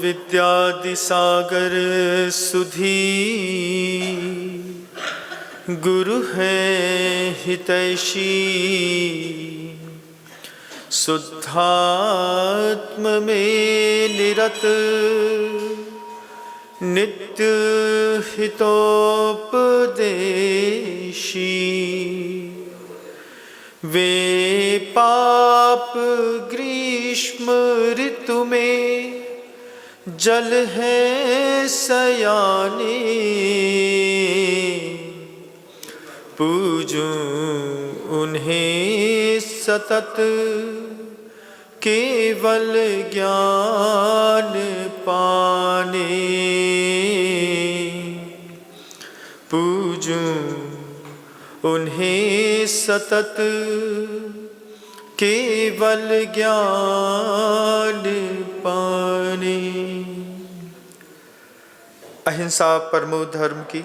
विद्यादिसागर सुधी, गुरु है हितैषी। शुद्धात्म में निरत, नित्य हितोपदेशी। वे पाप ग्रीष्म ऋतु में जल है सयाने। पूजूं उन्हें सतत केवल ज्ञान पाने। पूजूं उन्हें सतत केवल ज्ञान पाने। अहिंसा परमो धर्म की।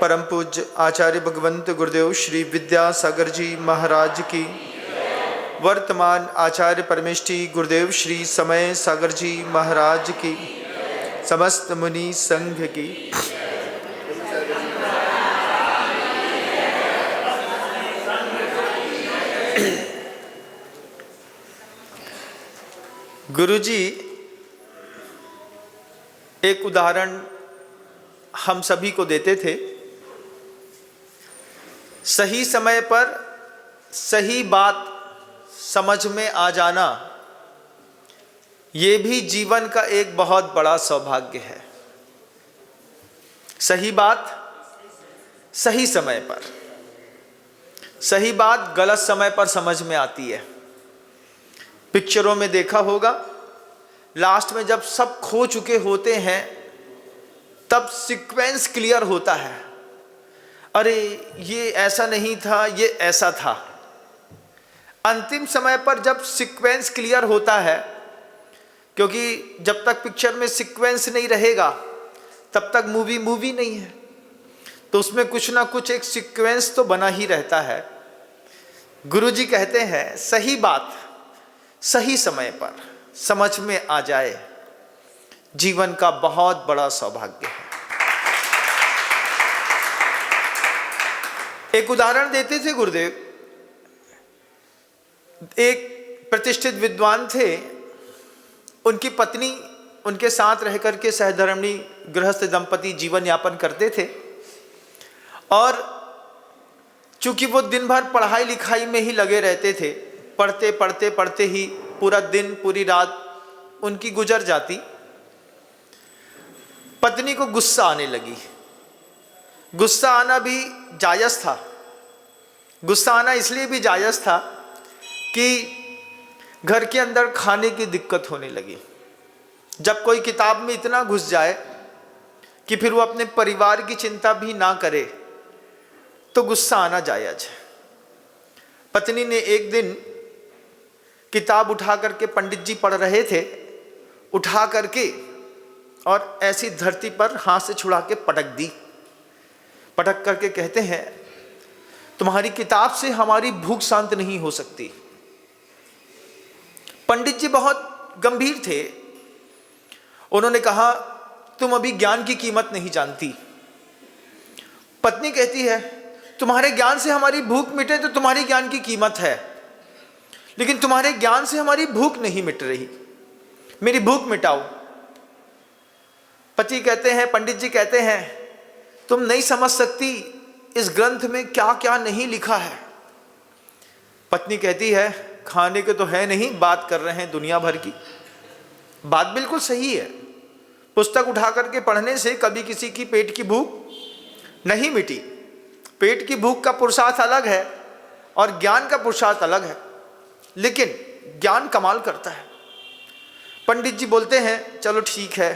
परम पूज्य आचार्य भगवंत गुरुदेव श्री विद्यासागर जी महाराज की। वर्तमान आचार्य परमेष्ठी गुरुदेव श्री समय सागर जी महाराज की। समस्त मुनि संघ की। गुरुजी एक उदाहरण हम सभी को देते थे। सही समय पर सही बात समझ में आ जाना, ये भी जीवन का एक बहुत बड़ा सौभाग्य है। सही बात सही समय पर, सही बात गलत समय पर समझ में आती है। पिक्चरों में देखा होगा, लास्ट में जब सब खो चुके होते हैं तब सीक्वेंस क्लियर होता है। अरे ये ऐसा नहीं था, ये ऐसा था। अंतिम समय पर जब सीक्वेंस क्लियर होता है, क्योंकि जब तक पिक्चर में सीक्वेंस नहीं रहेगा तब तक मूवी नहीं है, तो उसमें कुछ ना कुछ एक सीक्वेंस तो बना ही रहता है। गुरुजी कहते हैं सही बात सही समय पर समझ में आ जाए, जीवन का बहुत बड़ा सौभाग्य है। एक उदाहरण देते थे गुरुदेव। एक प्रतिष्ठित विद्वान थे, उनकी पत्नी उनके साथ रहकर के सहधर्मिणी गृहस्थ दंपति जीवन यापन करते थे। और चूंकि वो दिन भर पढ़ाई लिखाई में ही लगे रहते थे, पढ़ते पढ़ते पढ़ते ही पूरा दिन पूरी रात उनकी गुजर जाती। पत्नी को गुस्सा आने लगी। गुस्सा आना भी जायज़ था। गुस्सा आना इसलिए भी जायज़ था कि घर के अंदर खाने की दिक्कत होने लगी। जब कोई किताब में इतना घुस जाए कि फिर वो अपने परिवार की चिंता भी ना करे, तो गुस्सा आना जायज़ है। पत्नी ने एक दिन किताब उठा करके, पंडित जी पढ़ रहे थे, उठा करके और ऐसी धरती पर हाथ से छुड़ा के पटक दी। पटक करके कहते हैं तुम्हारी किताब से हमारी भूख शांत नहीं हो सकती। पंडित जी बहुत गंभीर थे। उन्होंने कहा तुम अभी ज्ञान की कीमत नहीं जानती। पत्नी कहती है तुम्हारे ज्ञान से हमारी भूख मिटे तो तुम्हारी ज्ञान की कीमत है, लेकिन तुम्हारे ज्ञान से हमारी भूख नहीं मिट रही, मेरी भूख मिटाओ। पति कहते हैं, पंडित जी कहते हैं तुम नहीं समझ सकती इस ग्रंथ में क्या क्या नहीं लिखा है। पत्नी कहती है खाने के तो है नहीं, बात कर रहे हैं दुनिया भर की। बात बिल्कुल सही है। पुस्तक उठा करके पढ़ने से कभी किसी की पेट की भूख नहीं मिटी। पेट की भूख का पुरुषार्थ अलग है और ज्ञान का पुरुषार्थ अलग है, लेकिन ज्ञान कमाल करता है। पंडित जी बोलते हैं चलो ठीक है,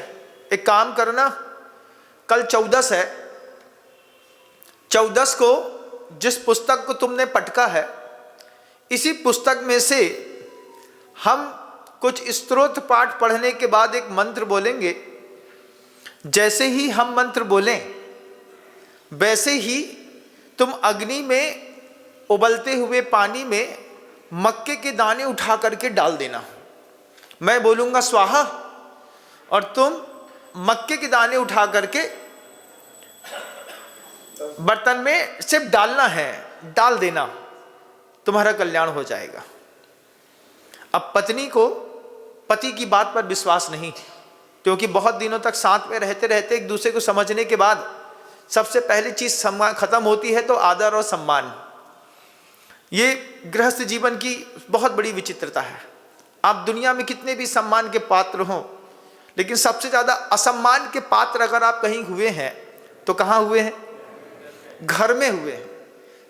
एक काम करना, कल 14 है, 14 को जिस पुस्तक को तुमने पटका है, इसी पुस्तक में से हम कुछ स्तोत्र पाठ पढ़ने के बाद एक मंत्र बोलेंगे। जैसे ही हम मंत्र बोलें वैसे ही तुम अग्नि में उबलते हुए पानी में मक्के के दाने उठा करके डाल देना। मैं बोलूँगा स्वाहा, और तुम मक्के के दाने उठा करके बर्तन में सिर्फ डालना है, डाल देना, तुम्हारा कल्याण हो जाएगा। अब पत्नी को पति की बात पर विश्वास नहीं, क्योंकि बहुत दिनों तक साथ में रहते रहते एक दूसरे को समझने के बाद सबसे पहली चीज सम्मान खत्म होती है, तो आदर और सम्मान। ये गृहस्थ जीवन की बहुत बड़ी विचित्रता है। आप दुनिया में कितने भी सम्मान के पात्र हों, लेकिन सबसे ज्यादा असम्मान के पात्र अगर आप कहीं हुए हैं तो कहाँ हुए हैं? घर में हुए हैं।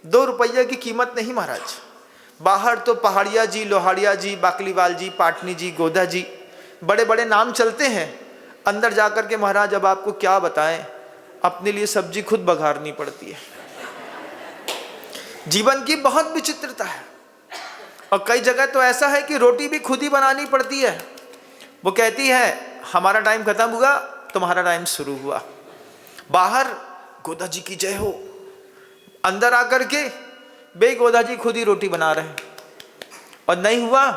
2 रुपया की कीमत नहीं महाराज। बाहर तो पहाड़िया जी, लोहाड़िया जी, बाकलीवाल जी, पाटनी जी, गोधा जी, बड़े बड़े नाम चलते हैं। अंदर जाकर के महाराज अब आपको क्या बताएं, अपने लिए सब्जी खुद बघारनी पड़ती है। जीवन की बहुत विचित्रता है। और कई जगह तो ऐसा है कि रोटी भी खुद ही बनानी पड़ती है। वो कहती है हमारा टाइम खत्म हुआ, तुम्हारा टाइम शुरू हुआ। बाहर गोदा जी की जय हो, अंदर आकर के बे गोदा जी खुद ही रोटी बना रहे हैं। और नहीं हुआ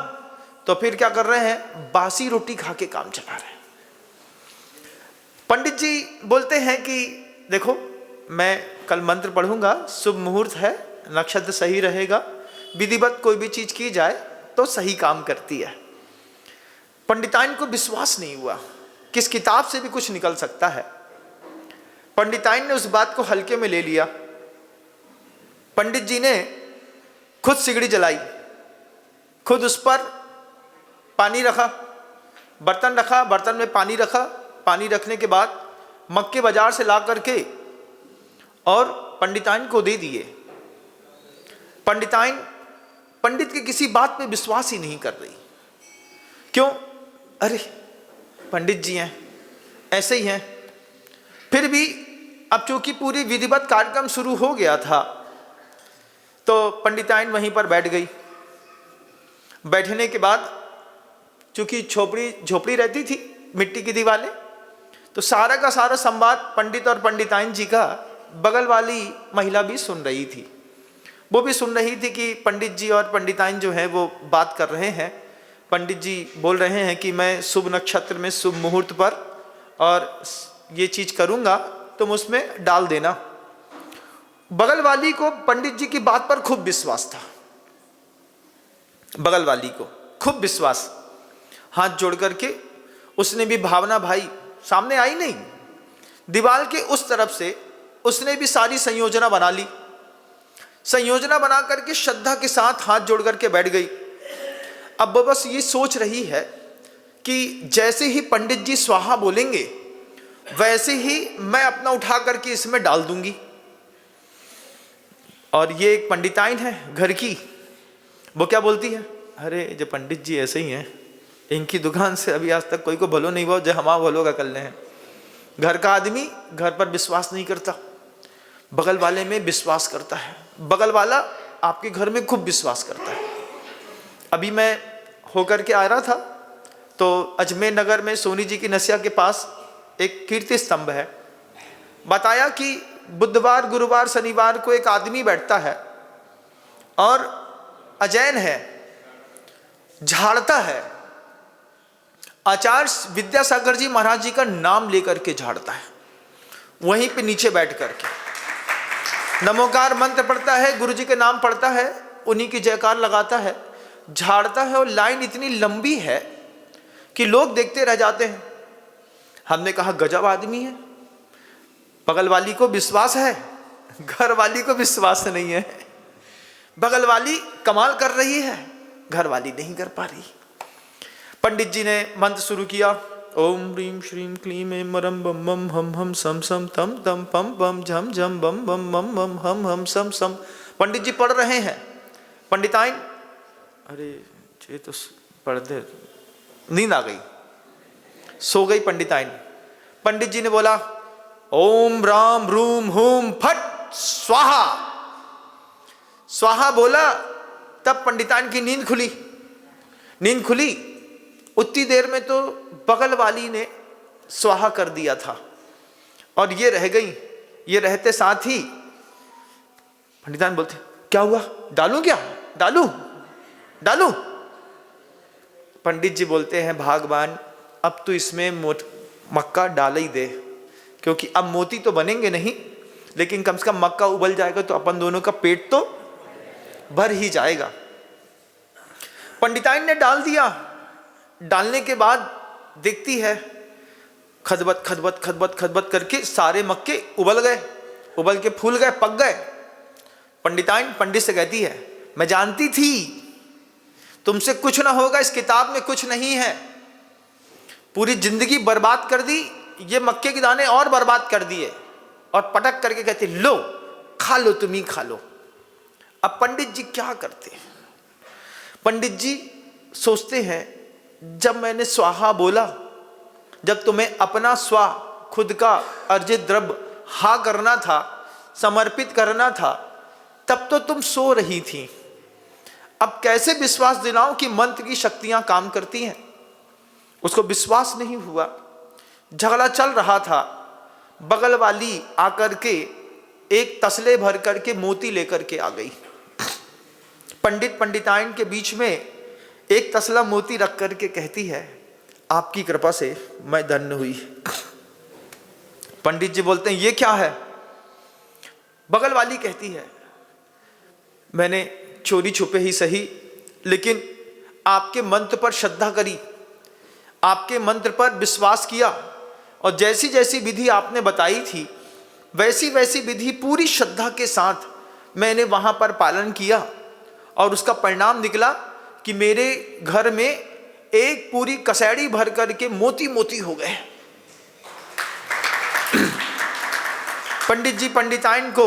तो फिर क्या कर रहे हैं? बासी रोटी खा के काम चला रहे हैं। पंडित जी बोलते हैं कि देखो मैं कल मंत्र पढ़ूंगा, शुभ मुहूर्त है, नक्षत्र सही रहेगा, विधिवत कोई भी चीज की जाए तो सही काम करती है। पंडिताइन को विश्वास नहीं हुआ, किस किताब से भी कुछ निकल सकता है। पंडिताइन ने उस बात को हल्के में ले लिया। पंडित जी ने खुद सिगड़ी जलाई, खुद उस पर पानी रखा, बर्तन रखा, बर्तन में पानी रखा, पानी रखने के बाद मक्के बाजार से ला करके और पंडिताइन को दे दिए। पंडिताइन पंडित की किसी बात पे विश्वास ही नहीं कर रही। क्यों? अरे पंडित जी हैं, ऐसे ही हैं। फिर भी अब चूंकि पूरी विधिवत कार्यक्रम शुरू हो गया था, तो पंडिताइन वहीं पर बैठ गई। बैठने के बाद चूंकि झोपड़ी रहती थी, मिट्टी की दीवारें, तो सारा का सारा संवाद पंडित और पंडिताइन जी का बगल वाली महिला भी सुन रही थी। वो भी सुन रही थी कि पंडित जी और पंडिताइन जो है वो बात कर रहे हैं। पंडित जी बोल रहे हैं कि मैं शुभ नक्षत्र में शुभ मुहूर्त पर और ये चीज करूंगा, तुम उसमें डाल देना। बगल वाली को पंडित जी की बात पर खूब विश्वास था। बगल वाली को खूब विश्वास, हाथ जोड़ करके उसने भी, भावना भाई सामने आई नहीं, दीवार के उस तरफ से उसने भी सारी संयोजना बना ली। संयोजना बना करके श्रद्धा के साथ हाथ जोड़ करके बैठ गई। अब वो बस ये सोच रही है कि जैसे ही पंडित जी स्वाहा बोलेंगे वैसे ही मैं अपना उठा करके इसमें डाल दूंगी। और ये एक पंडिताइन है घर की, वो क्या बोलती है, अरे जो पंडित जी ऐसे ही हैं, इनकी दुकान से अभी आज तक कोई को भलो नहीं हुआ, जो हमारा भलो का कल हैं। घर का आदमी घर पर विश्वास नहीं करता, बगल वाले में विश्वास करता है। बगल वाला आपके घर में खूब विश्वास करता है। अभी मैं होकर के आ रहा था तो अजमेर नगर में सोनी जी की नसिया के पास एक कीर्ति स्तंभ है। बताया कि बुधवार, गुरुवार, शनिवार को एक आदमी बैठता है और अजैन है, झाड़ता है, आचार्य विद्यासागर जी महाराज जी का नाम लेकर के झाड़ता है। वहीं पे नीचे बैठ करके नमोकार मंत्र पढ़ता है, गुरु जी के नाम पढ़ता है, उन्हीं की जयकार लगाता है, झाड़ता है। और लाइन इतनी लंबी है कि लोग देखते रह जाते हैं। हमने कहा गजब आदमी है। बगल वाली को विश्वास है, घर वाली को विश्वास नहीं है। बगल वाली कमाल कर रही है, घर वाली नहीं कर पा रही। पंडित जी ने मंत्र शुरू किया, ओम ह्रीं श्रीं क्लीं ऐं मरम बम बम हम हम सम सम तम तम पम बम झम झम बम बम बम बम हम हम सम सम। पंडित जी पढ़ रहे हैं। पंडिताइन, अरे ये तो पढ़ दे, नींद आ गई, सो गई पंडिताइन। पंडित जी ने बोला ओम राम रूम हुम फट स्वाहा। स्वाहा बोला, तब पंडिताइन की नींद खुली। नींद खुली उतनी देर में तो बगल वाली ने स्वाहा कर दिया था और ये रह गई। ये रहते साथ ही पंडिताइन बोलते क्या हुआ, डालूं क्या, डालूं डालूं। पंडित जी बोलते हैं भागवान अब तो इसमें मक्का डाल ही दे, क्योंकि अब मोती तो बनेंगे नहीं, लेकिन कम से कम मक्का उबल जाएगा तो अपन दोनों का पेट तो भर ही जाएगा। पंडिताइन ने डाल दिया। डालने के बाद देखती है खदबत खदबत खदबत खदबत करके सारे मक्के उबल गए, उबल के फूल गए, पक गए। पंडिताइन पंडित से कहती है, मैं जानती थी तुमसे कुछ ना होगा, इस किताब में कुछ नहीं है, पूरी जिंदगी बर्बाद कर दी, ये मक्के के दाने और बर्बाद कर दिए। और पटक करके कहते, लो खा लो, तुम ही खा लो। अब पंडित जी क्या करते हैं? पंडित जी सोचते हैं, जब मैंने स्वाहा बोला, जब तुम्हें अपना स्वा, खुद का अर्जित द्रव्य हा करना था, समर्पित करना था, तब तो तुम सो रही थी। अब कैसे विश्वास दिलाऊं कि मंत्र की शक्तियां काम करती हैं? उसको विश्वास नहीं हुआ। झगड़ा चल रहा था। बगल वाली आकर के एक तसले भर करके मोती लेकर के आ गई। पंडित पंडिताइन के बीच में एक तसला मोती रख करके कहती है, आपकी कृपा से मैं धन्य हुई। पंडित जी बोलते हैं, ये क्या है? बगल वाली कहती है, मैंने चोरी छुपे ही सही, लेकिन आपके मंत्र पर श्रद्धा करी, आपके मंत्र पर विश्वास किया, और जैसी जैसी विधि आपने बताई थी वैसी वैसी विधि पूरी श्रद्धा के साथ मैंने वहां पर पालन किया, और उसका परिणाम निकला कि मेरे घर में एक पूरी कसैड़ी भर करके मोती मोती हो गए। पंडित जी पंडिताइन को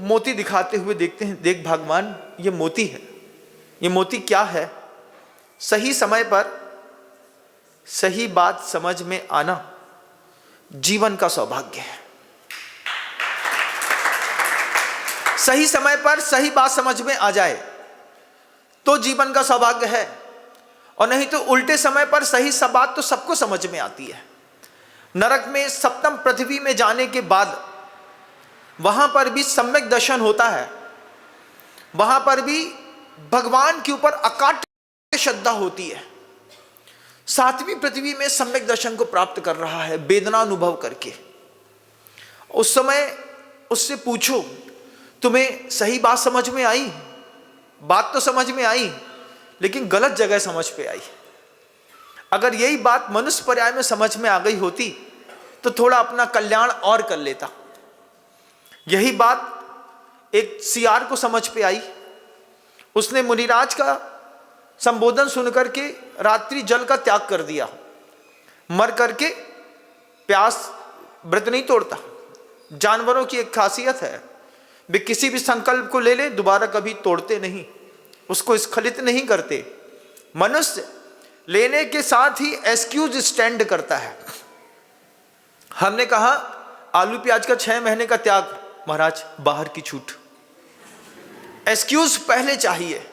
मोती दिखाते हुए देखते हैं, देख भगवान, ये मोती है। ये मोती क्या है? सही समय पर सही बात समझ में आना जीवन का सौभाग्य है। सही समय पर सही बात समझ में आ जाए तो जीवन का सौभाग्य है, और नहीं तो उल्टे समय पर सही सब बात तो सबको समझ में आती है। नरक में सप्तम पृथ्वी में जाने के बाद वहां पर भी सम्यक दर्शन होता है, वहां पर भी भगवान के ऊपर अकाट्य श्रद्धा होती है। सातवीं पृथ्वी में सम्यक दर्शन को प्राप्त कर रहा है वेदना अनुभव करके। उस समय उससे पूछो, तुम्हें सही बात समझ में आई? बात तो समझ में आई, लेकिन गलत जगह समझ पे आई। अगर यही बात मनुष्य पर्याय में समझ में आ गई होती तो थोड़ा अपना कल्याण और कर लेता। यही बात एक सियार को समझ पे आई। उसने मुनिराज का संबोधन सुनकर के रात्रि जल का त्याग कर दिया। मर करके प्यास व्रत नहीं तोड़ता। जानवरों की एक खासियत है, वे किसी भी संकल्प को ले ले दोबारा कभी तोड़ते नहीं, उसको स्खलित नहीं करते। मनुष्य लेने के साथ ही एक्सक्यूज स्टैंड करता है। हमने कहा आलू प्याज का 6 महीने का त्याग, महाराज बाहर की छूट। एक्सक्यूज पहले चाहिए।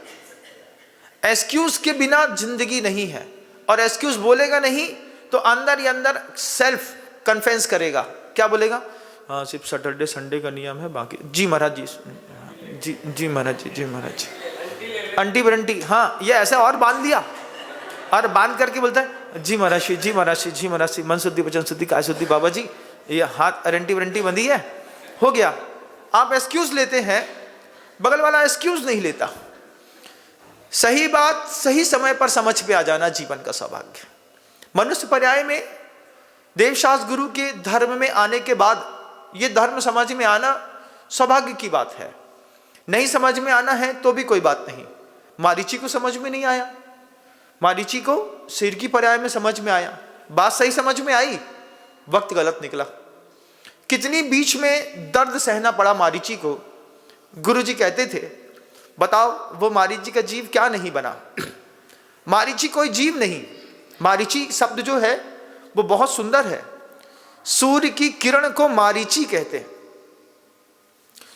एक्सक्यूज के बिना जिंदगी नहीं है, और एक्सक्यूज बोलेगा नहीं तो अंदर ही अंदर सेल्फ कन्फेंस करेगा। क्या बोलेगा? हाँ, सिर्फ सैटरडे संडे का नियम है, बाकी जी महाराज जी, जी महाराज जी, जी महाराज जी, अंटी बरंटी, हाँ ये ऐसा और बांध दिया, और बांध करके बोलता है जी महाराज जी, जी महाराज जी, जी महाराज जी, मन शुद्धि वचन शुद्धि काय शुद्धि बाबा जी, ये हाथ अरंटी वरंटी बंधी है, हो गया। आप एक्सक्यूज लेते हैं, बगल वाला एक्सक्यूज नहीं लेता। सही बात सही समय पर समझ पे आ जाना जीवन का सौभाग्य। मनुष्य पर्याय में देवशास्त्र गुरु के धर्म में आने के बाद ये धर्म समझ में आना सौभाग्य की बात है। नहीं समझ में आना है तो भी कोई बात नहीं। मारीची को समझ में नहीं आया, मारीची को सिर की पर्याय में समझ में आया, बात सही समझ में आई, वक्त गलत निकला। कितनी बीच में दर्द सहना पड़ा मारीची को। गुरुजी कहते थे, बताओ वो मारीची का जीव क्या नहीं बना? मारीची कोई जीव नहीं। मारीची शब्द जो है वो बहुत सुंदर है। सूर्य की किरण को मारीची कहते हैं।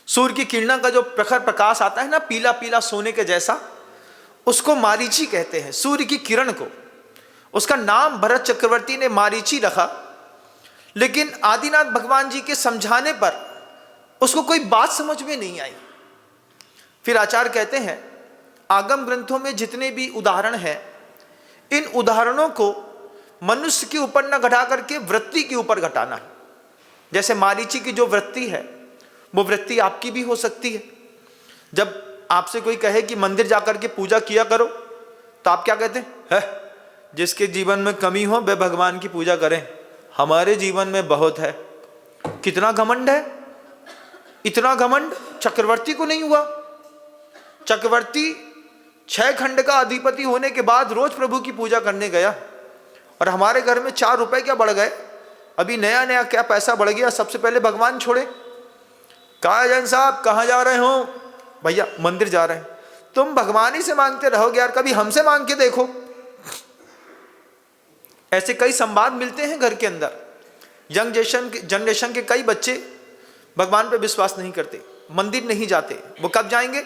सूर्य की किरण का जो प्रखर प्रकाश आता है ना, पीला पीला सोने के जैसा, उसको मारीची कहते हैं, सूर्य की किरण को। उसका नाम भरत चक्रवर्ती ने मारीची रखा, लेकिन आदिनाथ भगवान जी के समझाने पर उसको कोई बात समझ में नहीं आई। फिर आचार्य कहते हैं, आगम ग्रंथों में जितने भी उदाहरण हैं, इन उदाहरणों को मनुष्य के ऊपर ना घटा करके वृत्ति के ऊपर घटाना। जैसे मारीची की जो वृत्ति है वो वृत्ति आपकी भी हो सकती है। जब आपसे कोई कहे कि मंदिर जाकर के पूजा किया करो तो आप क्या कहते हैं? जिसके जीवन में कमी हो वह भगवान की पूजा करें, हमारे जीवन में बहुत है। कितना घमंड है! इतना घमंड चक्रवर्ती को नहीं हुआ। चक्रवर्ती 6 खंड का अधिपति होने के बाद रोज प्रभु की पूजा करने गया, और हमारे घर में 4 रुपए क्या बढ़ गए, अभी नया नया क्या पैसा बढ़ गया, सबसे पहले भगवान छोड़े। कहा जैन साहब कहाँ जा रहे हो? भैया मंदिर जा रहे हैं। तुम भगवान ही से मांगते रहोगे यार, कभी हमसे मांग के देखो। ऐसे कई संवाद मिलते हैं घर के अंदर। यंग जनरेशन के कई बच्चे भगवान पे विश्वास नहीं करते, मंदिर नहीं जाते। वो कब जाएंगे?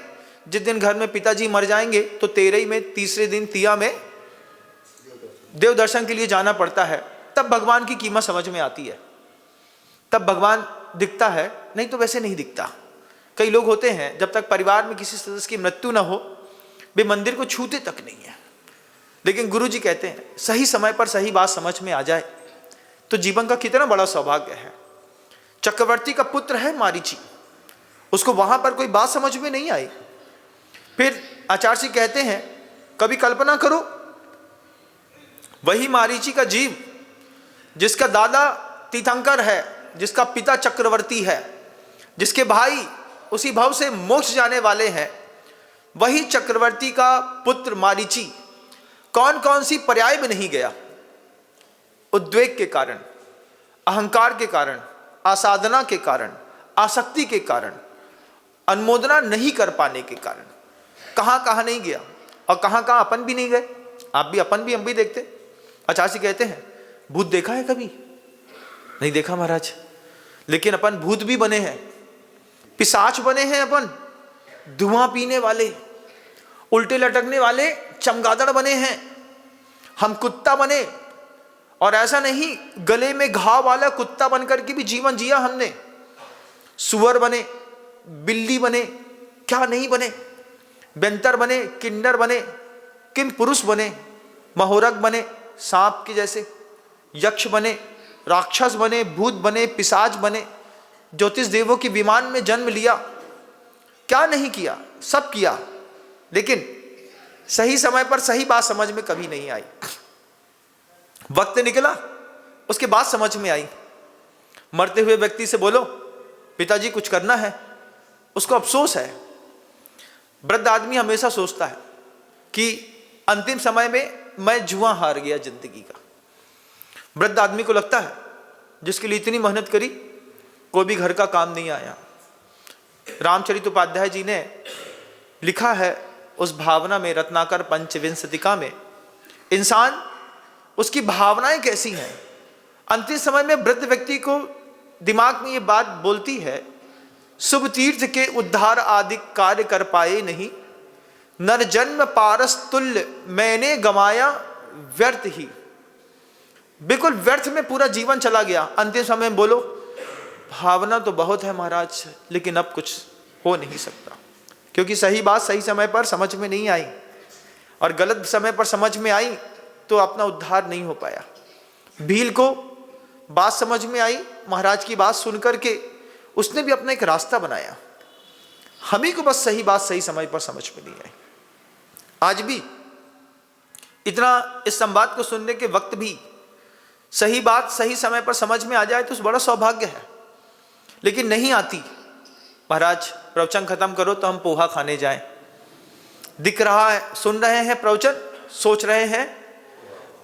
जिस दिन घर में पिताजी मर जाएंगे तो 13 में तीसरे दिन तिया में देव दर्शन के लिए जाना पड़ता है, तब भगवान की कीमत समझ में आती है, तब भगवान दिखता है, नहीं तो वैसे नहीं दिखता। कई लोग होते हैं जब तक परिवार में किसी सदस्य की मृत्यु न हो वे मंदिर को छूते तक नहीं है। लेकिन गुरु जी कहते हैं सही समय पर सही बात समझ में आ जाए तो जीवन का कितना बड़ा सौभाग्य है। चक्रवर्ती का पुत्र है मारीची, उसको वहां पर कोई बात समझ में नहीं आई। फिर आचार्य जी कहते हैं कभी कल्पना करो, वही मारीची का जीव जिसका दादा तीर्थंकर है, जिसका पिता चक्रवर्ती है, जिसके भाई उसी भव से मोक्ष जाने वाले हैं, वही चक्रवर्ती का पुत्र मारीची कौन कौन सी पर्याय में नहीं गया। उद्वेग के कारण, अहंकार के कारण, आसाधना के कारण, आसक्ति के कारण, अनुमोदना नहीं कर पाने के कारण कहां कहां नहीं गया, और कहां कहां अपन भी नहीं गए। आप भी, अपन भी, हम भी देखते। आचार्य कहते हैं भूत देखा है कभी? नहीं देखा महाराज, लेकिन अपन भूत भी बने हैं, पिशाच बने हैं अपन, धुआं पीने वाले, उल्टे लटकने वाले चमगादड़ बने हैं, हम कुत्ता बने। और ऐसा नहीं गले में घाव वाला कुत्ता बनकर के भी जीवन जिया हमने। सुअर बने, बिल्ली बने, क्या नहीं बने, बेंतर बने, किन्नर बने, किम पुरुष बने, महोरग बने, सांप के जैसे, यक्ष बने, राक्षस बने, भूत बने, पिशाच बने, ज्योतिष देवों के विमान में जन्म लिया। क्या नहीं किया, सब किया, लेकिन सही समय पर सही बात समझ में कभी नहीं आई। वक्त निकला, उसके बाद समझ में आई। मरते हुए व्यक्ति से बोलो पिताजी कुछ करना है, उसको अफसोस है। वृद्ध आदमी हमेशा सोचता है कि अंतिम समय में मैं जुआ हार गया जिंदगी का। वृद्ध आदमी को लगता है जिसके लिए इतनी मेहनत करी कोई भी घर का काम नहीं आया। रामचरितोपाध्याय जी ने लिखा है उस भावना में, रत्नाकर पंचविंशतिका में, इंसान उसकी भावनाएं कैसी हैं। अंतिम समय में वृद्ध व्यक्ति को दिमाग में ये बात बोलती है, शुभ तीर्थ के उद्धार आदि कार्य कर पाए नहीं, नर जन्म पारस तुल्य मैंने गमाया व्यर्थ ही। बिल्कुल व्यर्थ में पूरा जीवन चला गया। अंतिम समय में बोलो भावना तो बहुत है महाराज, लेकिन अब कुछ हो नहीं सकता, क्योंकि सही बात सही समय पर समझ में नहीं आई, और गलत समय पर समझ में आई तो अपना उद्धार नहीं हो पाया। भील को बात समझ में आई, महाराज की बात सुनकर के उसने भी अपना एक रास्ता बनाया। हम ही को बस सही बात सही समय पर समझ में नहीं आई। आज भी इतना इस संवाद को सुनने के वक्त भी सही बात सही समय पर समझ में आ जाए तो बड़ा सौभाग्य है, लेकिन नहीं आती। महाराज प्रवचन खत्म करो तो हम पोहा खाने जाएं। दिख रहा है, सुन रहे हैं प्रवचन, सोच रहे हैं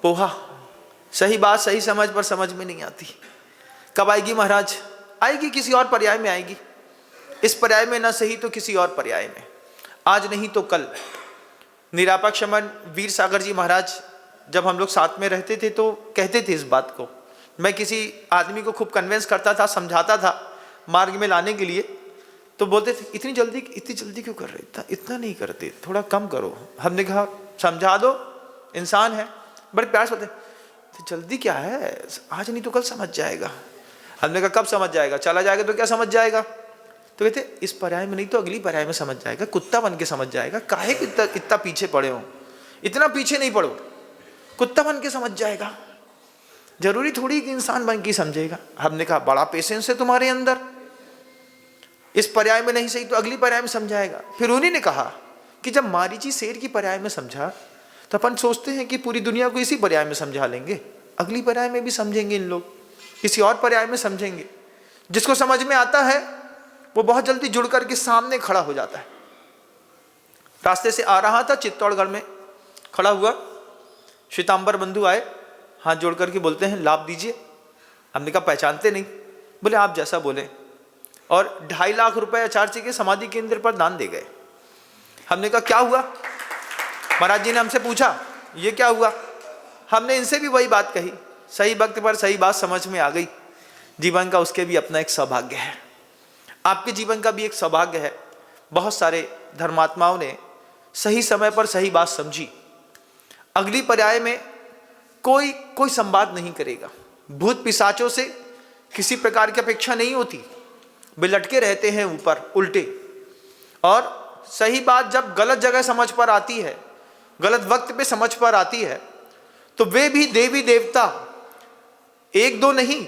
पोहा। सही बात सही समझ पर समझ में नहीं आती। कब आएगी महाराज? आएगी, किसी और पर्याय में आएगी। इस पर्याय में ना सही तो किसी और पर्याय में, आज नहीं तो कल। निरापक्ष मन वीर सागर जी महाराज जब हम लोग साथ में रहते थे तो कहते थे इस बात को। मैं किसी आदमी को खूब कन्विंस करता था, समझाता था मार्ग में लाने के लिए, तो बोलते थे इतनी जल्दी क्यों कर रहे, इतना नहीं करते, थोड़ा कम करो। हमने कहा समझा दो, इंसान है, बड़े प्यार से बोलते जल्दी क्या है, आज नहीं तो कल समझ जाएगा। हमने कहा कब समझ जाएगा? चला जाएगा तो क्या समझ जाएगा? तो कहते इस पर्याय में नहीं तो अगली पर्याय में समझ जाएगा, कुत्ता बन के समझ जाएगा। काहे इतना पीछे पड़े हो, इतना पीछे नहीं पड़ो, कुत्ता बन के समझ जाएगा। जरूरी थोड़ी कि इंसान बन के समझेगा। हमने कहा बड़ा पेशेंस है तुम्हारे अंदर, इस पर्याय में नहीं सही तो अगली पर्याय में समझाएगा। फिर उन्हीं ने कहा कि जब मारीची शेर की पर्याय में समझा तो अपन सोचते हैं कि पूरी दुनिया को इसी पर्याय में समझा लेंगे, अगली पर्याय में भी समझेंगे इन लोग, किसी और पर्याय में समझेंगे। जिसको समझ में आता है वो बहुत जल्दी जुड़ करके सामने खड़ा हो जाता है। रास्ते से आ रहा था, चित्तौड़गढ़ में खड़ा हुआ, श्वेतांबर बंधु आए, हाथ जोड़ करके बोलते हैं लाभ दीजिए। हमने कहा पहचानते नहीं। बोले आप जैसा बोले, और 2.5 लाख रुपए आचार्य के समाधि केंद्र पर दान दे गए। हमने कहा क्या हुआ? महाराज जी ने हमसे पूछा ये क्या हुआ? हमने इनसे भी वही बात कही, सही वक्त पर सही बात समझ में आ गई। जीवन का उसके भी अपना एक सौभाग्य है, आपके जीवन का भी एक सौभाग्य है। बहुत सारे धर्मात्माओं ने सही समय पर सही बात समझी। अगली पर्याय में कोई संवाद नहीं करेगा। भूत पिशाचों से किसी प्रकार की अपेक्षा नहीं होती, वे लटके रहते हैं ऊपर उल्टे। और सही बात जब गलत जगह समझ पर आती है, गलत वक्त पे समझ पर आती है, तो वे भी देवी देवता, एक दो नहीं,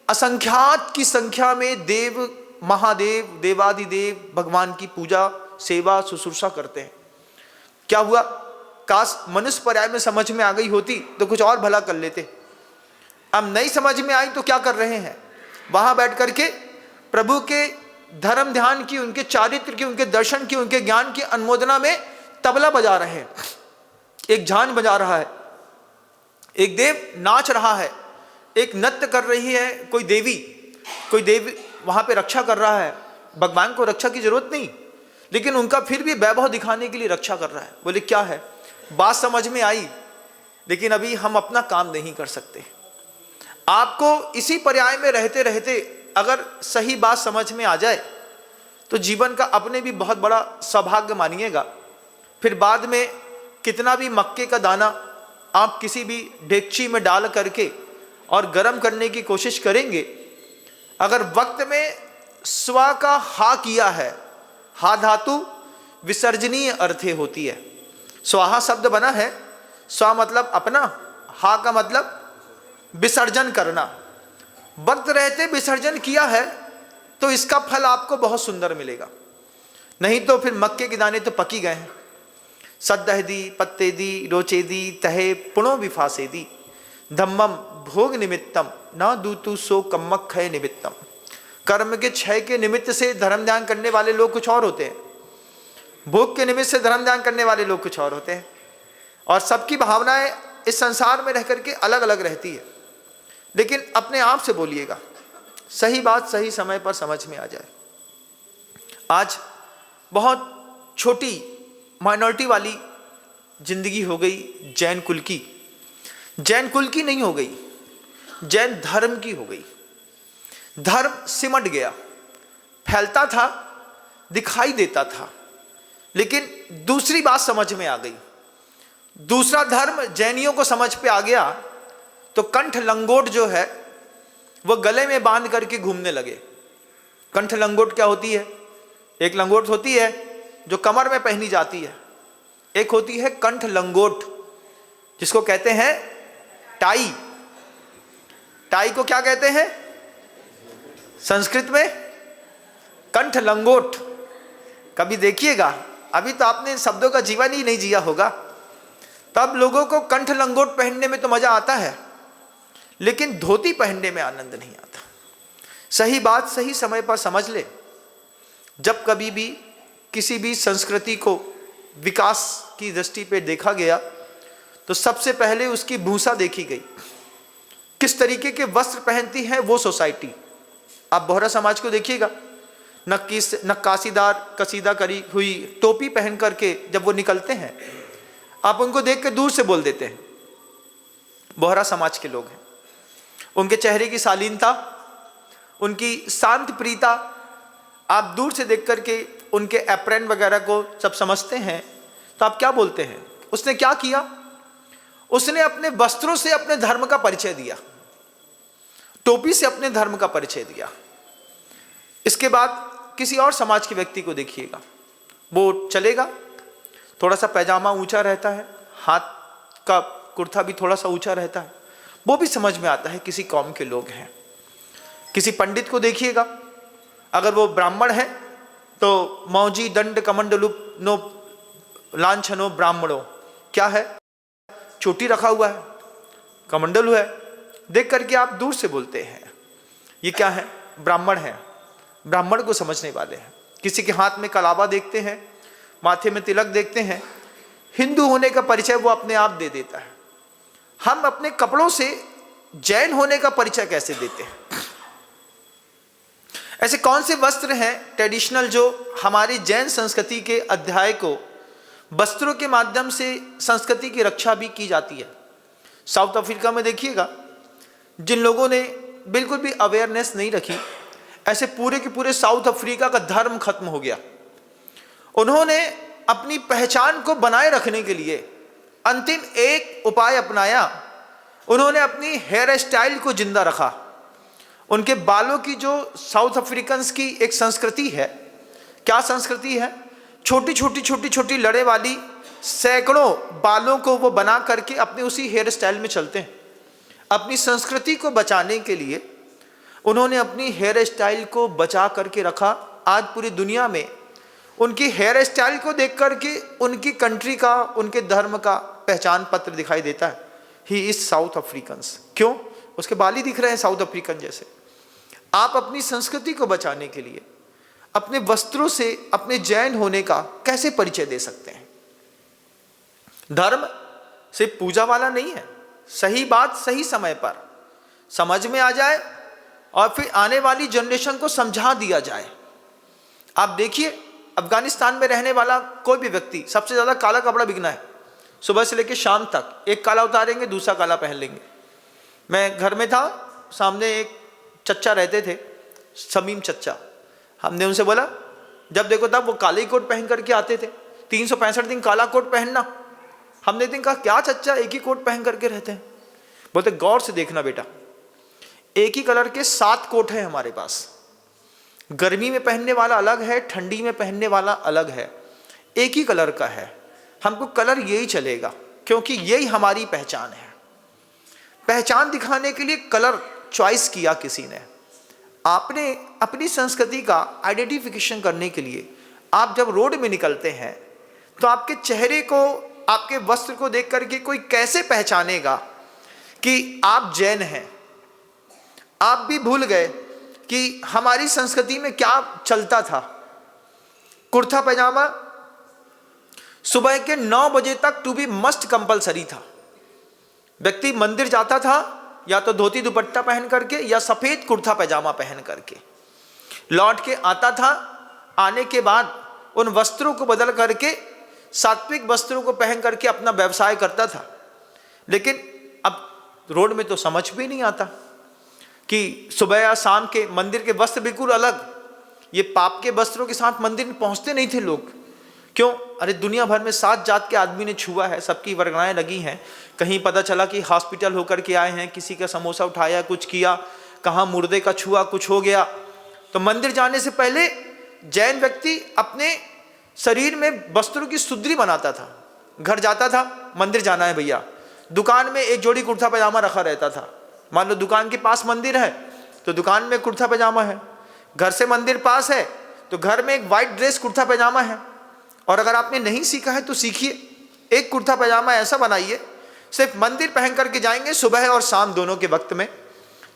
असंख्यात की संख्या में देव, महादेव, देवादिदेव भगवान की पूजा, सेवा, शुश्रूषा करते हैं। क्या हुआ? काश मनुष्य पर्याय में समझ में आ गई होती तो कुछ और भला कर लेते। अब नहीं समझ में आई तो क्या कर रहे हैं? वहां बैठ करके प्रभु के धर्म ध्यान की, उनके चारित्र की, उनके दर्शन की, उनके ज्ञान की अनुमोदना में तबला बजा रहे हैं, एक झांझ बजा रहा है, एक देव नाच रहा है, एक नृत्य कर रही है कोई देवी वहां पे रक्षा कर रहा है। भगवान को रक्षा की जरूरत नहीं, लेकिन उनका फिर भी वैभव दिखाने के लिए रक्षा कर रहा है। बोले क्या है? बात समझ में आई, लेकिन अभी हम अपना काम नहीं कर सकते। आपको इसी पर्याय में रहते रहते अगर सही बात समझ में आ जाए तो जीवन का अपने भी बहुत बड़ा सौभाग्य मानिएगा। फिर बाद में कितना भी मक्के का दाना आप किसी भी डेगची में डाल करके और गर्म करने की कोशिश करेंगे, अगर वक्त में स्व का हा किया है, हा धातु विसर्जनीय अर्थे होती है। स्वाहा शब्द बना है, स्व मतलब अपना, हा का मतलब विसर्जन करना। वक्त रहते विसर्जन किया है तो इसका फल आपको बहुत सुंदर मिलेगा। नहीं तो फिर मक्के के दाने तो पकी गए हैं। सद्दह दी पत्ते दी रोचे दी तहे पुणो विफासे दी धम्मम भोग निमित्तम ना दूतु सो कम्मक है निमित्तम। कर्म के क्षय के निमित्त से धर्म ध्यान करने वाले लोग कुछ और होते हैं, भोग के निमित्त से धर्म ध्यान करने वाले लोग कुछ और होते हैं, और सबकी भावनाएं इस संसार में रह करके अलग अलग रहती है। लेकिन अपने आप से बोलिएगा, सही बात सही समय पर समझ में आ जाए। आज बहुत छोटी माइनॉरिटी वाली जिंदगी हो गई जैन कुल की। जैन कुल की नहीं हो गई, जैन धर्म की हो गई। धर्म सिमट गया, फैलता था, दिखाई देता था, लेकिन दूसरी बात समझ में आ गई। दूसरा धर्म जैनियों को समझ पे आ गया तो कंठ लंगोट जो है वो गले में बांध करके घूमने लगे। कंठ लंगोट क्या होती है? एक लंगोट होती है जो कमर में पहनी जाती है, एक होती है कंठ लंगोट जिसको कहते हैं टाई। टाई को क्या कहते हैं संस्कृत में? कंठ लंगोट। कभी देखिएगा, अभी तो आपने इन शब्दों का जीवन ही नहीं जिया होगा, तब लोगों को कंठ लंगोट पहनने में तो मजा आता है, लेकिन धोती पहनने में आनंद नहीं आता। सही बात सही समय पर समझ ले। जब कभी भी किसी भी संस्कृति को विकास की दृष्टि पे देखा गया तो सबसे पहले उसकी भूसा देखी गई, किस तरीके के वस्त्र पहनती है वो सोसाइटी। आप बोहरा समाज को देखिएगा, नक्काशीदार कसीदा करी हुई टोपी पहन करके जब वो निकलते हैं, आप उनको देख के दूर से बोल देते हैं बोहरा समाज के लोग हैं। उनके चेहरे की शालीनता, उनकी शांत प्रीता, आप दूर से देख करके उनके एप्रन वगैरह को सब समझते हैं। तो आप क्या बोलते हैं? उसने क्या किया? उसने अपने वस्त्रों से अपने धर्म का परिचय दिया, टोपी से अपने धर्म का परिचय दिया। इसके बाद किसी और समाज के व्यक्ति को देखिएगा, वो चलेगा, थोड़ा सा पैजामा ऊंचा रहता है, हाथ का कुर्ता भी थोड़ा सा ऊंचा रहता है, वो भी समझ में आता है किसी कौम के लोग हैं। किसी पंडित को देखिएगा, अगर वो ब्राह्मण है तो मौजी दंड कमंडलु नो लांछनो ब्राह्मणों, क्या है, चोटी रखा हुआ है, कमंडलु है, देख करके आप दूर से बोलते हैं ये क्या है, ब्राह्मण है। ब्राह्मण को समझने वाले हैं। किसी के हाथ में कलावा देखते हैं, माथे में तिलक देखते हैं, हिंदू होने का परिचय वो अपने आप दे देता है। हम अपने कपड़ों से जैन होने का परिचय कैसे देते हैं? ऐसे कौन से वस्त्र हैं ट्रेडिशनल जो हमारी जैन संस्कृति के अध्याय को, वस्त्रों के माध्यम से संस्कृति की रक्षा भी की जाती है। साउथ अफ्रीका में देखिएगा, जिन लोगों ने बिल्कुल भी अवेयरनेस नहीं रखी, ऐसे पूरे के पूरे साउथ अफ्रीका का धर्म खत्म हो गया। उन्होंने अपनी पहचान को बनाए रखने के लिए अंतिम एक उपाय अपनाया, उन्होंने अपनी हेयर स्टाइल को जिंदा रखा। उनके बालों की जो साउथ अफ्रीकन्स की एक संस्कृति है, क्या संस्कृति है, छोटी छोटी छोटी छोटी लड़े वाली सैकड़ों बालों को वो बना करके अपने उसी हेयर स्टाइल में चलते हैं। अपनी संस्कृति को बचाने के लिए उन्होंने अपनी हेयर स्टाइल को बचा करके रखा। आज पूरी दुनिया में उनकी हेयर स्टाइल को देख करके उनकी कंट्री का, उनके धर्म का पहचान पत्र दिखाई देता है, ही इज साउथ अफ्रीकन्स। क्यों? उसके बाल ही दिख रहे हैं साउथ अफ्रीकन जैसे। आप अपनी संस्कृति को बचाने के लिए अपने वस्त्रों से अपने जैन होने का कैसे परिचय दे सकते हैं? धर्म सिर्फ पूजा वाला नहीं है। सही बात सही समय पर समझ में आ जाए और फिर आने वाली जनरेशन को समझा दिया जाए। आप देखिए, अफगानिस्तान में रहने वाला कोई भी व्यक्ति, सबसे ज़्यादा काला कपड़ा बिकना है। सुबह से लेकर शाम तक एक काला उतारेंगे, दूसरा काला पहन लेंगे। मैं घर में था, सामने एक चच्चा रहते थे, समीम चच्चा। हमने उनसे बोला, जब देखो तब वो काले ही कोट पहन करके आते थे, 365 दिन काला कोट पहनना। हमने दिन कहा, क्या चच्चा एक ही कोट पहन करके रहते हैं? बोलते, गौर से देखना बेटा, एक ही कलर के 7 कोट है हमारे पास। गर्मी में पहनने वाला अलग है, ठंडी में पहनने वाला अलग है, एक ही कलर का है। हमको कलर यही चलेगा, क्योंकि यही हमारी पहचान है। पहचान दिखाने के लिए कलर चॉइस किया किसी ने। आपने अपनी संस्कृति का आइडेंटिफिकेशन करने के लिए आप जब रोड में निकलते हैं तो आपके चेहरे को, आपके वस्त्र को देख करके कोई कैसे पहचानेगा कि आप जैन हैं? आप भी भूल गए कि हमारी संस्कृति में क्या चलता था। कुर्ता पैजामा सुबह के 9 बजे तक टू बी मस्ट कंपलसरी था। व्यक्ति मंदिर जाता था या तो धोती दुपट्टा पहन करके या सफेद कुर्ता पैजामा पहन करके, लौट के आता था। आने के बाद उन वस्त्रों को बदल करके सात्विक वस्त्रों को पहन करके अपना व्यवसाय करता था। लेकिन अब रोड में तो समझ भी नहीं आता कि सुबह या शाम के मंदिर के वस्त्र बिल्कुल अलग। ये पाप के वस्त्रों के साथ मंदिर में पहुंचते नहीं थे लोग। क्यों? अरे दुनिया भर में 7 जात के आदमी ने छुआ है, सबकी वर्गणाएं लगी हैं। कहीं पता चला कि हॉस्पिटल होकर के आए हैं, किसी का समोसा उठाया, कुछ किया, कहाँ मुर्दे का छुआ, कुछ हो गया। तो मंदिर जाने से पहले जैन व्यक्ति अपने शरीर में वस्त्रों की सुद्री बनाता था। घर जाता था, मंदिर जाना है भैया, दुकान में एक जोड़ी कुर्ता पैजामा रखा रहता था। मान लो दुकान के पास मंदिर है तो दुकान में कुर्ता पैजामा है, घर से मंदिर पास है तो घर में एक वाइट ड्रेस कुर्ता पैजामा है। और अगर आपने नहीं सीखा है तो सीखिए, एक कुर्ता पैजामा ऐसा बनाइए, सिर्फ मंदिर पहन करके जाएंगे सुबह और शाम दोनों के वक्त में।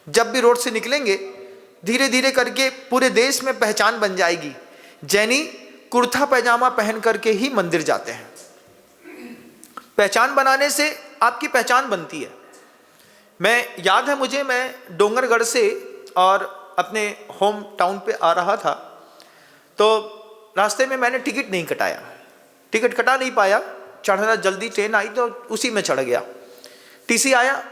जब भी रोड से निकलेंगे, धीरे धीरे करके पूरे देश में पहचान बन जाएगी, जैनी कुर्ता पैजामा पहन करके ही मंदिर जाते हैं। पहचान बनाने से आपकी पहचान बनती है। मैं याद है मुझे, मैं डोंगरगढ़ से और अपने होम टाउन पे आ रहा था, तो रास्ते में मैंने टिकट नहीं कटाया, टिकट कटा नहीं पाया, चढ़ना जल्दी, ट्रेन आई तो उसी में चढ़ गया। टीसी आया,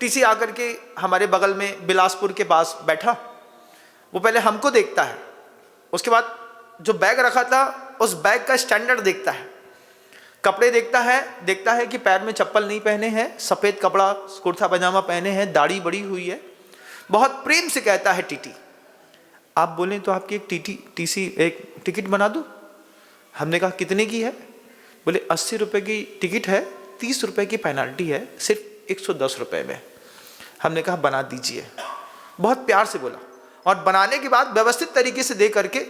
टीसी आकर के हमारे बगल में बिलासपुर के पास बैठा। वो पहले हमको देखता है, उसके बाद जो बैग रखा था उस बैग का स्टैंडर्ड देखता है, कपड़े देखता है कि पैर में चप्पल नहीं पहने हैं, सफ़ेद कपड़ा कुर्ता पैजामा पहने हैं, दाढ़ी बड़ी हुई है। बहुत प्रेम से कहता है, टीटी आप बोलें तो आपकी एक टीसी एक टिकट बना दूँ। हमने कहा कितने की है? बोले 80 रुपये की टिकट है, 30 रुपये की पेनल्टी है, सिर्फ 110 रुपये में। हमने कहा बना दीजिए, बहुत प्यार से बोला, और बनाने के बाद व्यवस्थित तरीके से दे करके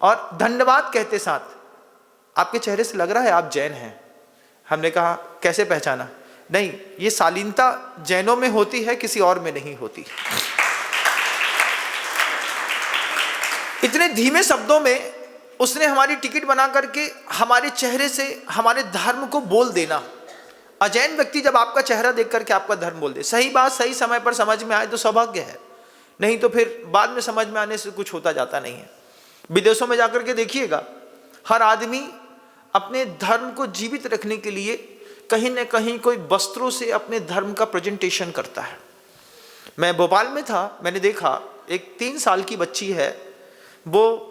और धन्यवाद कहते साथ, आपके चेहरे से लग रहा है आप जैन हैं। हमने कहा कैसे पहचाना? नहीं, ये शालीनता जैनों में होती है, किसी और में नहीं होती। इतने धीमे शब्दों में उसने हमारी टिकट बना करके हमारे चेहरे से हमारे धर्म को बोल देना। अजैन व्यक्ति जब आपका चेहरा देख करके आपका धर्म बोल दे, सही बात सही समय पर समझ में आए तो सौभाग्य है, नहीं तो फिर बाद में समझ में आने से कुछ होता जाता नहीं है। विदेशों में जाकर के देखिएगा, हर आदमी अपने धर्म को जीवित रखने के लिए कहीं न कहीं कोई वस्त्रों से अपने धर्म का प्रेजेंटेशन करता है। मैं भोपाल में था, मैंने देखा एक 3 साल की बच्ची है, वो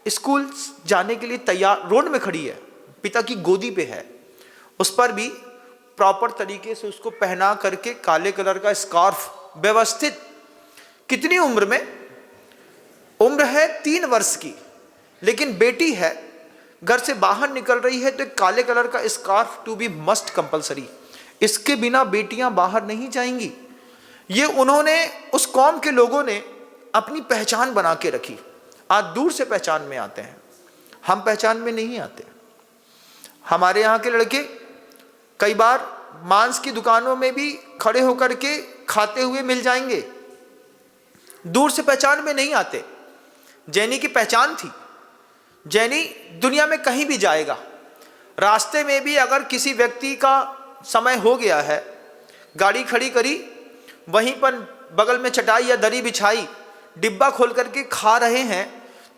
स्कूल जाने के लिए तैयार रोड में खड़ी है, पिता की गोदी पे है, उस पर भी प्रॉपर तरीके से उसको पहना करके काले कलर का स्कार्फ व्यवस्थित। कितनी उम्र में? उम्र है 3 वर्ष की, लेकिन बेटी है, घर से बाहर निकल रही है तो एक काले कलर का scarf to be must compulsory. इसके बिना बेटियां बाहर नहीं जाएंगी। ये उन्होंने, उस कौम के लोगों ने अपनी पहचान बना के रखी। आज दूर से पहचान में आते हैं, हम पहचान में नहीं आते। हमारे यहाँ के लड़के कई बार मांस की दुकानों में भी खड़े होकर के खाते हुए मिल जाएंगे, दूर से पहचान में नहीं आते। जैनी की पहचान थी, जैनी दुनिया में कहीं भी जाएगा, रास्ते में भी अगर किसी व्यक्ति का समय हो गया है, गाड़ी खड़ी करी, वहीं पर बगल में चटाई या दरी बिछाई, डिब्बा खोल करके खा रहे हैं,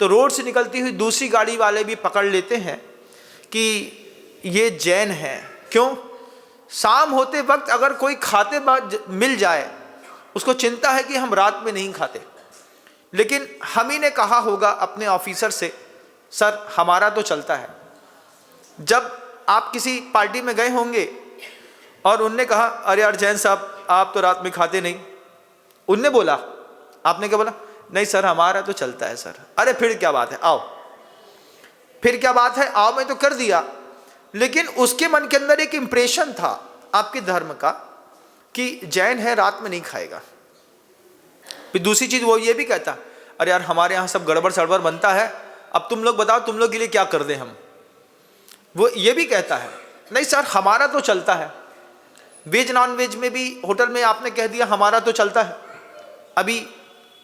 तो रोड से निकलती हुई दूसरी गाड़ी वाले भी पकड़ लेते हैं कि ये जैन हैं। क्यों? शाम होते वक्त अगर कोई खाते बाद मिल जाए, उसको चिंता है कि हम रात में नहीं खाते। लेकिन हम ही ने कहा होगा अपने ऑफिसर से, सर हमारा तो चलता है। जब आप किसी पार्टी में गए होंगे और उनने कहा अरे यार जैन साहब आप तो रात में खाते नहीं, उनने बोला, आपने क्या बोला? नहीं सर हमारा तो चलता है सर। अरे फिर क्या बात है, आओ। फिर क्या बात है, आओ में तो कर दिया, लेकिन उसके मन के अंदर एक इंप्रेशन था आपके धर्म का कि जैन है रात में नहीं खाएगा। फिर दूसरी चीज वो ये भी कहता, अरे यार हमारे यहाँ सब गड़बड़ सड़बड़ बनता है, अब तुम लोग बताओ तुम लोग के लिए क्या कर दें हम। वो ये भी कहता है नहीं सर हमारा तो चलता है। वेज नॉन वेज में भी होटल में आपने कह दिया हमारा तो चलता है। अभी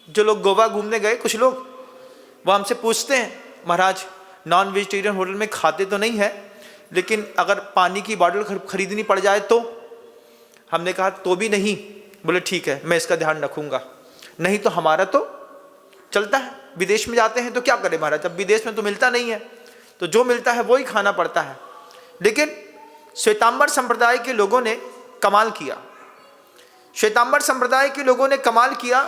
जो लोग गोवा घूमने गए कुछ लोग, वो हमसे पूछते हैं महाराज नॉन वेजिटेरियन होटल में खाते तो नहीं है, लेकिन अगर पानी की बॉटल खरीदनी पड़ जाए तो? हमने कहा तो भी नहीं। बोले ठीक है मैं इसका ध्यान रखूंगा, नहीं तो हमारा तो चलता है। विदेश में जाते हैं तो क्या करें महाराज, जब विदेश में तो मिलता नहीं है तो जो मिलता है वो ही खाना पड़ता है। लेकिन श्वेतांबर संप्रदाय के लोगों ने कमाल किया, श्वेतांबर संप्रदाय के लोगों ने कमाल किया,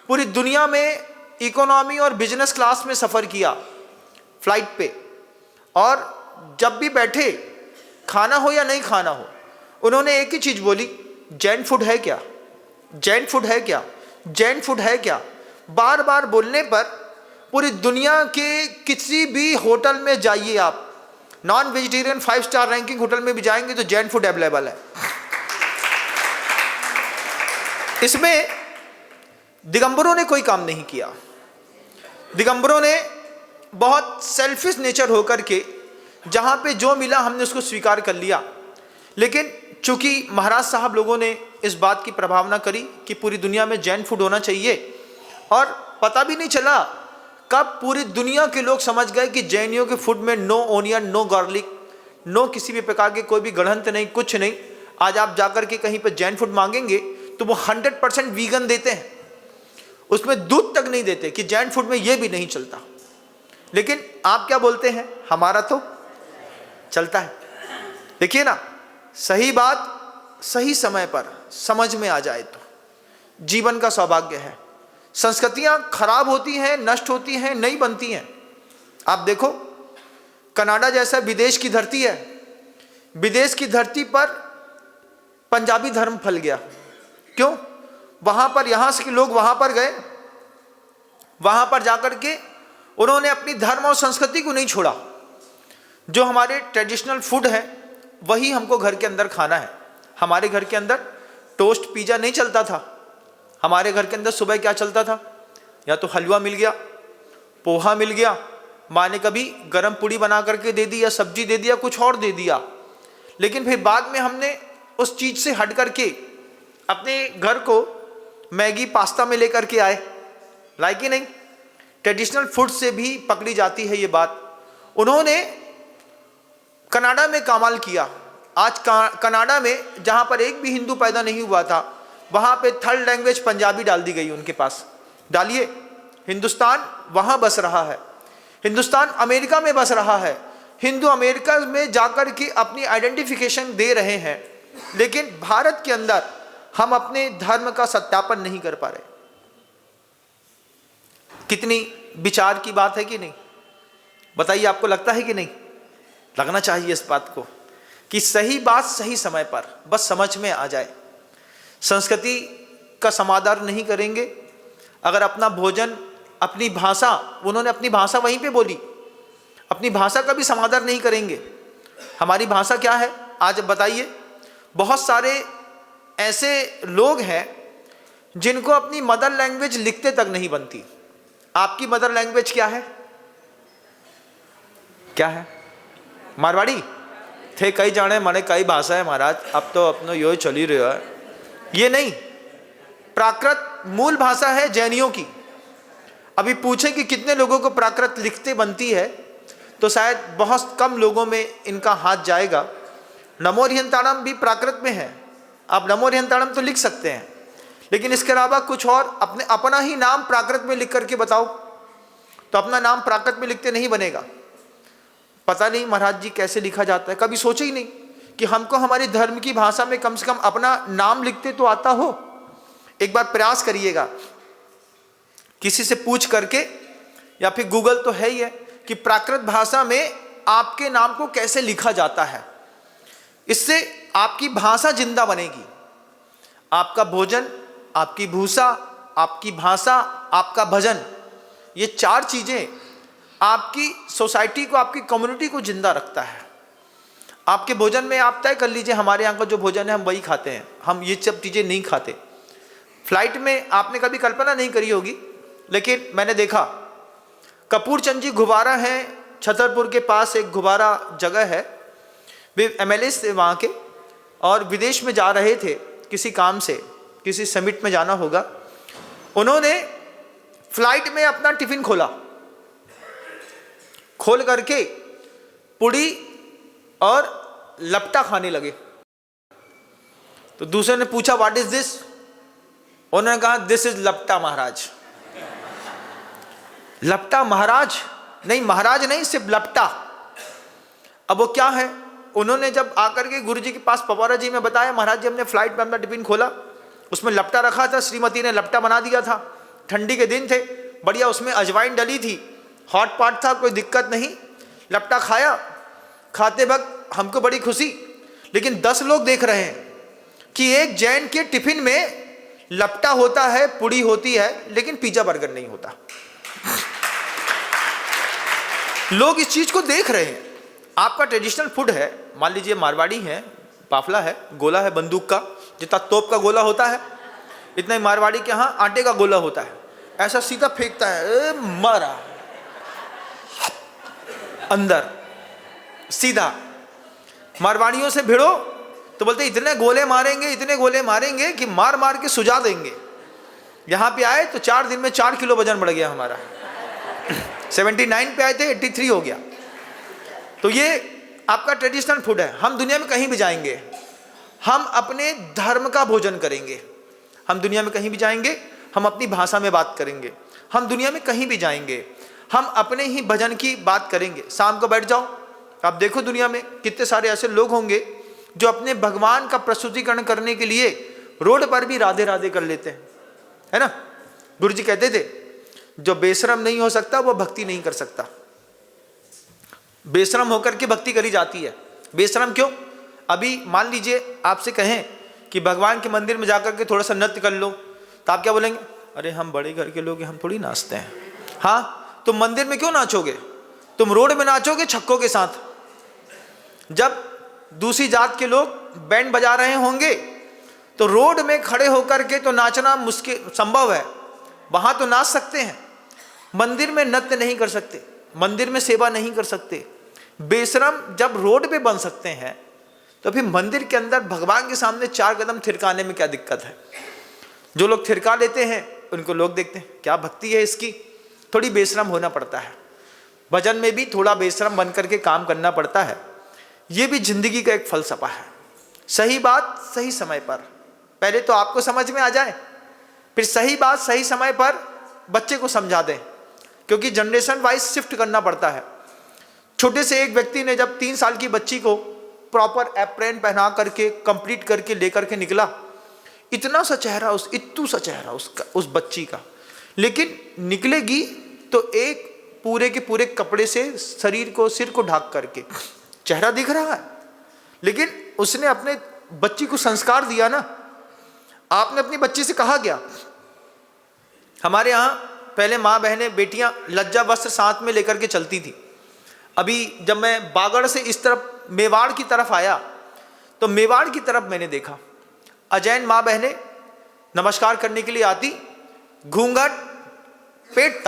पूरी दुनिया में इकोनॉमी और बिजनेस क्लास में सफ़र किया फ्लाइट पे, और जब भी बैठे खाना हो या नहीं खाना हो, उन्होंने एक ही चीज़ बोली, जैन फूड है क्या, जैन फूड है क्या, जैन फूड है क्या। बार बार बोलने पर पूरी दुनिया के किसी भी होटल में जाइए आप, non vegetarian 5 star ranking hotel में भी जाएंगे तो जैन फूड अवेलेबल है। इसमें दिगंबरों ने कोई काम नहीं किया। दिगंबरों ने बहुत सेल्फिश नेचर होकर के जहाँ पे जो मिला हमने उसको स्वीकार कर लिया। लेकिन चूंकि महाराज साहब लोगों ने इस बात की प्रभावना करी कि पूरी दुनिया में जैन फूड होना चाहिए, और पता भी नहीं चला कब पूरी दुनिया के लोग समझ गए कि जैनियों के फूड में no onion, no garlic, no किसी भी प्रकार के कोई भी गढ़ंत नहीं, कुछ नहीं। आज आप जाकर के कहीं पर जैन फूड मांगेंगे तो वो 100% वीगन देते हैं, उसमें दूध तक नहीं देते कि जैन फूड में ये भी नहीं चलता। लेकिन आप क्या बोलते हैं, हमारा तो चलता है। देखिए ना, सही बात सही समय पर समझ में आ जाए तो जीवन का सौभाग्य है। संस्कृतियां खराब होती हैं, नष्ट होती हैं, नहीं बनती हैं। आप देखो कनाडा जैसा विदेश की धरती है, विदेश की धरती पर पंजाबी धर्म फैल गया। क्यों? वहां पर यहां से लोग वहां पर गए, वहां पर जाकर के उन्होंने अपनी धर्म और संस्कृति को नहीं छोड़ा। जो हमारे ट्रेडिशनल फूड है वही हमको घर के अंदर खाना है। हमारे घर के अंदर टोस्ट पिज़्ज़ा नहीं चलता था, हमारे घर के अंदर सुबह क्या चलता था, या तो हलवा मिल गया, पोहा मिल गया, माँ ने कभी गरम पूड़ी बना करके दे दी, या सब्जी दे दिया, कुछ और दे दिया। लेकिन फिर बाद में हमने उस चीज से हट करके अपने घर को मैगी पास्ता में लेकर के आए, लाइक ही नहीं। ट्रेडिशनल फूड से भी पकड़ी जाती है ये बात। उन्होंने कनाडा में कमाल किया। आज कनाडा में जहां पर एक भी हिंदू पैदा नहीं हुआ था, वहां पे थर्ड लैंग्वेज पंजाबी डाल दी गई उनके पास। डालिए, हिंदुस्तान वहां बस रहा है, हिंदुस्तान अमेरिका में बस रहा है, हिंदू अमेरिका में जाकर के अपनी आइडेंटिफिकेशन दे रहे हैं। लेकिन भारत के अंदर हम अपने धर्म का सत्यापन नहीं कर पा रहे। कितनी विचार की बात है कि नहीं, बताइए, आपको लगता है कि नहीं? लगना चाहिए इस बात को कि सही बात सही समय पर बस समझ में आ जाए। संस्कृति का समादर नहीं करेंगे, अगर अपना भोजन, अपनी भाषा, उन्होंने अपनी भाषा वहीं पे बोली, अपनी भाषा का भी समादर नहीं करेंगे। हमारी भाषा क्या है आज बताइए? बहुत सारे ऐसे लोग हैं जिनको अपनी मदर लैंग्वेज लिखते तक नहीं बनती। आपकी मदर लैंग्वेज क्या है? क्या है? मारवाड़ी थे कई जाने माने कई भाषा है महाराज, अब तो अपनो यो चली रहा है। ये नहीं, प्राकृत मूल भाषा है जैनियों की। अभी पूछे कि कितने लोगों को प्राकृत लिखते बनती है, तो शायद बहुत कम लोगों में इनका हाथ जाएगा। नमो रिहंताणम भी प्राकृत में है, आप नमो रिहंताणम तो लिख सकते हैं, लेकिन इसके अलावा कुछ और अपना ही नाम प्राकृत में लिख करके बताओ, तो अपना नाम प्राकृत में लिखते नहीं बनेगा। पता नहीं महाराज जी कैसे लिखा जाता है, कभी सोचे ही नहीं कि हमको हमारे धर्म की भाषा में कम से कम अपना नाम लिखते तो आता हो। एक बार प्रयास करिएगा, किसी से पूछ करके, या फिर गूगल तो है ही है, कि प्राकृत भाषा में आपके नाम को कैसे लिखा जाता है। इससे आपकी भाषा जिंदा बनेगी। आपका भोजन, आपकी भूषा, आपकी भाषा, आपका भजन, ये चार चीजें आपकी सोसाइटी को, आपकी कम्युनिटी को जिंदा रखता है। आपके भोजन में आप तय कर लीजिए, हमारे यहाँ का जो भोजन है हम वही खाते हैं, हम ये सब चीजें नहीं खाते। फ्लाइट में आपने कभी कल्पना नहीं करी होगी, लेकिन मैंने देखा कपूरचंद जी घुबारा है, छतरपुर के पास एक घुबारा जगह है, वे एमएलए थे वहाँ के, और विदेश में जा रहे थे किसी काम से, किसी समिट में जाना होगा। उन्होंने फ्लाइट में अपना टिफिन खोला, खोल करके पुड़ी और लपटा खाने लगे। तो दूसरे ने पूछा व्हाट इज दिस? उन्होंने कहा दिस इज लपटा महाराज। लपटा महाराज? नहीं, महाराज नहीं, सिर्फ लपटा। अब वो क्या है? उन्होंने जब आकर के गुरु जी के पास पवारा जी में बताया, महाराज जी हमने फ्लाइट में अपना टिफिन खोला, उसमें लपटा रखा था, श्रीमती ने लपटा बना दिया था, ठंडी के दिन थे, बढ़िया उसमें अजवाइन डली थी, हॉट पॉट था, कोई दिक्कत नहीं, लपटा खाया। खाते वक्त हमको बड़ी खुशी, लेकिन 10 लोग देख रहे हैं कि एक जैन के टिफिन में लपटा होता है, पुड़ी होती है, लेकिन पिज्जा बर्गर नहीं होता। लोग इस चीज को देख रहे हैं। आपका ट्रेडिशनल फूड है, मान लीजिए मारवाड़ी है, पाफला है, गोला है बंदूक का, जितना तोप का गोला होता है इतना ही मारवाड़ी के यहाँ आटे का गोला होता है, ऐसा सीधा फेंकता है, मारा अंदर सीधा। मारवाड़ियों से भिड़ो तो बोलते इतने गोले मारेंगे, इतने गोले मारेंगे कि मार मार के सुझा देंगे। यहाँ पे आए तो 4 दिन में 4 किलो वजन बढ़ गया हमारा। 79 पे आए थे, 83 हो गया। तो ये आपका ट्रेडिशनल फूड है। हम दुनिया में कहीं भी जाएंगे, हम अपने धर्म का भोजन करेंगे। हम दुनिया में कहीं भी जाएंगे, हम अपनी भाषा में बात करेंगे। हम दुनिया में कहीं भी जाएंगे, हम अपने ही भजन की बात करेंगे। शाम को बैठ जाओ, आप देखो दुनिया में कितने सारे ऐसे लोग होंगे जो अपने भगवान का प्रस्तुतिकरण करने के लिए रोड पर भी राधे राधे कर लेते हैं, है ना। गुरु जी कहते थे जो बेशरम नहीं हो सकता वो भक्ति नहीं कर सकता। बेशरम होकर के भक्ति करी जाती है। बेशरम क्यों? अभी मान लीजिए आपसे कहें कि भगवान के मंदिर में जाकर के थोड़ा सा नृत्य कर लो, तो आप क्या बोलेंगे? अरे हम बड़े घर के लोग हैं, हम थोड़ी नाचते हैं। हाँ, तुम मंदिर में क्यों नाचोगे? तुम रोड में नाचोगे छक्कों के साथ। जब दूसरी जात के लोग बैंड बजा रहे होंगे तो रोड में खड़े होकर के तो नाचना मुश्किल संभव है, वहां तो नाच सकते हैं, मंदिर में नृत्य नहीं कर सकते, मंदिर में सेवा नहीं कर सकते। बेशरम जब रोड पे बन सकते हैं तो फिर मंदिर के अंदर भगवान के सामने 4 कदम थिरकाने में क्या दिक्कत है? जो लोग थिरका लेते हैं उनको लोग देखते हैं क्या भक्ति है इसकी। थोड़ी बेशरम होना पड़ता है, भजन में भी थोड़ा बेशरम बन करके काम करना पड़ता है। ये भी जिंदगी का एक फलसफा है। सही बात सही समय पर, पहले तो आपको समझ में आ जाए, फिर सही बात सही समय पर बच्चे को समझा दें, क्योंकि जनरेशन वाइज शिफ्ट करना पड़ता है। छोटे से एक व्यक्ति ने जब 3 साल की बच्ची को प्रॉपर एप्रन पहना करके कंप्लीट करके लेकर के निकला, इतना सा चेहरा इत्तू सा चेहरा उसका, उस बच्ची का, लेकिन निकलेगी तो एक पूरे के पूरे कपड़े से शरीर को, सिर को ढक करके चेहरा दिख रहा है, लेकिन उसने अपने बच्ची को संस्कार दिया ना। आपने अपनी बच्ची से कहा गया, हमारे यहाँ पहले माँ बहनें बेटियां लज्जा वस्त्र साथ में लेकर के चलती थी। अभी जब मैं बागड़ से इस तरफ मेवाड़ की तरफ आया तो मेवाड़ की तरफ मैंने देखा अजैन माँ बहनें नमस्कार करने के लिए आती, घूंघट पेट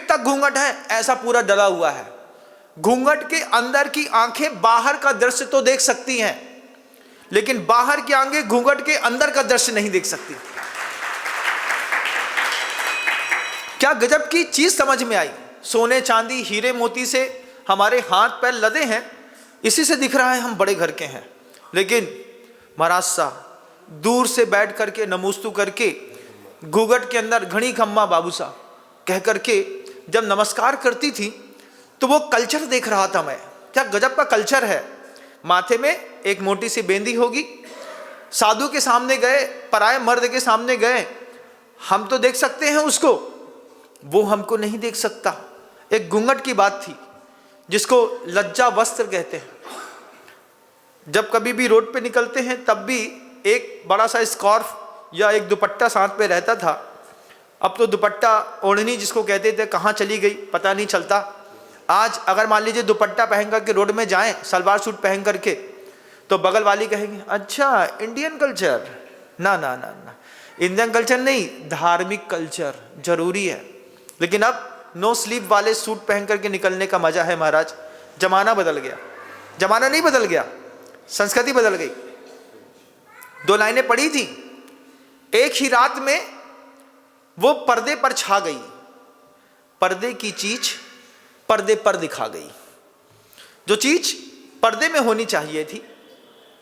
तक घूंघट है, ऐसा पूरा डला हुआ है। घूंघट के अंदर की आंखें बाहर का दृश्य तो देख सकती हैं, लेकिन बाहर की आंखें घूंघट के अंदर का दृश्य नहीं देख सकती। क्या गजब की चीज समझ में आई। सोने चांदी हीरे मोती से हमारे हाथ पैर लदे हैं, इसी से दिख रहा है हम बड़े घर के हैं, लेकिन महाराज सा दूर से बैठ करके नमोस्तु करके घूंघट के अंदर घड़ी खम्मा बाबू सा कह करके जब नमस्कार करती थी तो वो कल्चर देख रहा था मैं। क्या गजब का कल्चर है। माथे में एक मोटी सी बेंदी होगी, साधु के सामने गए, पराये मर्द के सामने गए, हम तो देख सकते हैं उसको, वो हमको नहीं देख सकता। एक घूंघट की बात थी जिसको लज्जा वस्त्र कहते हैं। जब कभी भी रोड पे निकलते हैं तब भी एक बड़ा सा स्कार्फ या एक दुपट्टा साथ पे रहता था। अब तो दुपट्टा ओढ़नी जिसको कहते थे कहाँ चली गई पता नहीं चलता। आज अगर मान लीजिए दुपट्टा पहन करके रोड में जाएं, सलवार सूट पहन करके, तो बगल वाली कहेंगे अच्छा इंडियन कल्चर। ना ना ना ना, इंडियन कल्चर नहीं, धार्मिक कल्चर जरूरी है। लेकिन अब नो स्लीव वाले सूट पहन करके निकलने का मजा है महाराज। जमाना बदल गया। जमाना नहीं बदल गया, संस्कृति बदल गई। 2 लाइनें पढ़ी थी, एक ही रात में वो पर्दे पर छा गई, पर्दे की चीज पर्दे पर दिखा गई। जो चीज पर्दे में होनी चाहिए थी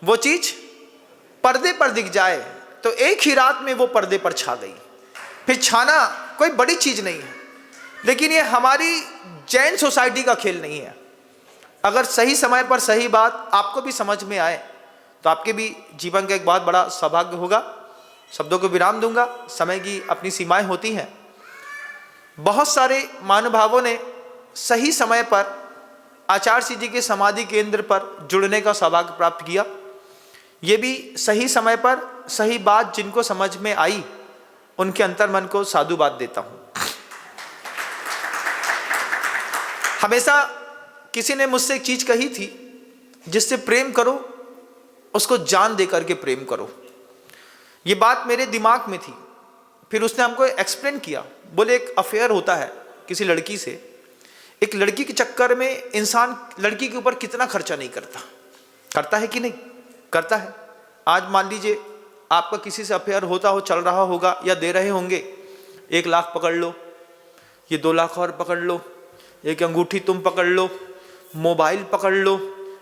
वो चीज पर्दे पर दिख जाए तो एक ही रात में वो पर्दे पर छा गई। फिर छाना कोई बड़ी चीज नहीं है, लेकिन ये हमारी जैन सोसाइटी का खेल नहीं है। अगर सही समय पर सही बात आपको भी समझ में आए तो आपके भी जीवन का एक बहुत बड़ा सौभाग्य होगा। शब्दों को विराम दूंगा, समय की अपनी सीमाएं होती हैं। बहुत सारे महानुभावों ने सही समय पर आचार्य जी के समाधि केंद्र पर जुड़ने का सौभाग्य प्राप्त किया। ये भी सही समय पर सही बात जिनको समझ में आई उनके अंतर्मन को साधुवाद देता हूं। हमेशा किसी ने मुझसे एक चीज कही थी, जिससे प्रेम करो उसको जान दे करके प्रेम करो। ये बात मेरे दिमाग में थी। फिर उसने हमको एक्सप्लेन किया, बोले एक अफेयर होता है किसी लड़की से, एक लड़की के चक्कर में इंसान लड़की के ऊपर कितना खर्चा नहीं करता, करता है कि नहीं करता है। आज मान लीजिए आपका किसी से अफेयर होता हो, चल रहा होगा या दे रहे होंगे, 1 लाख पकड़ लो, ये 2 लाख और पकड़ लो, एक अंगूठी तुम पकड़ लो, मोबाइल पकड़ लो,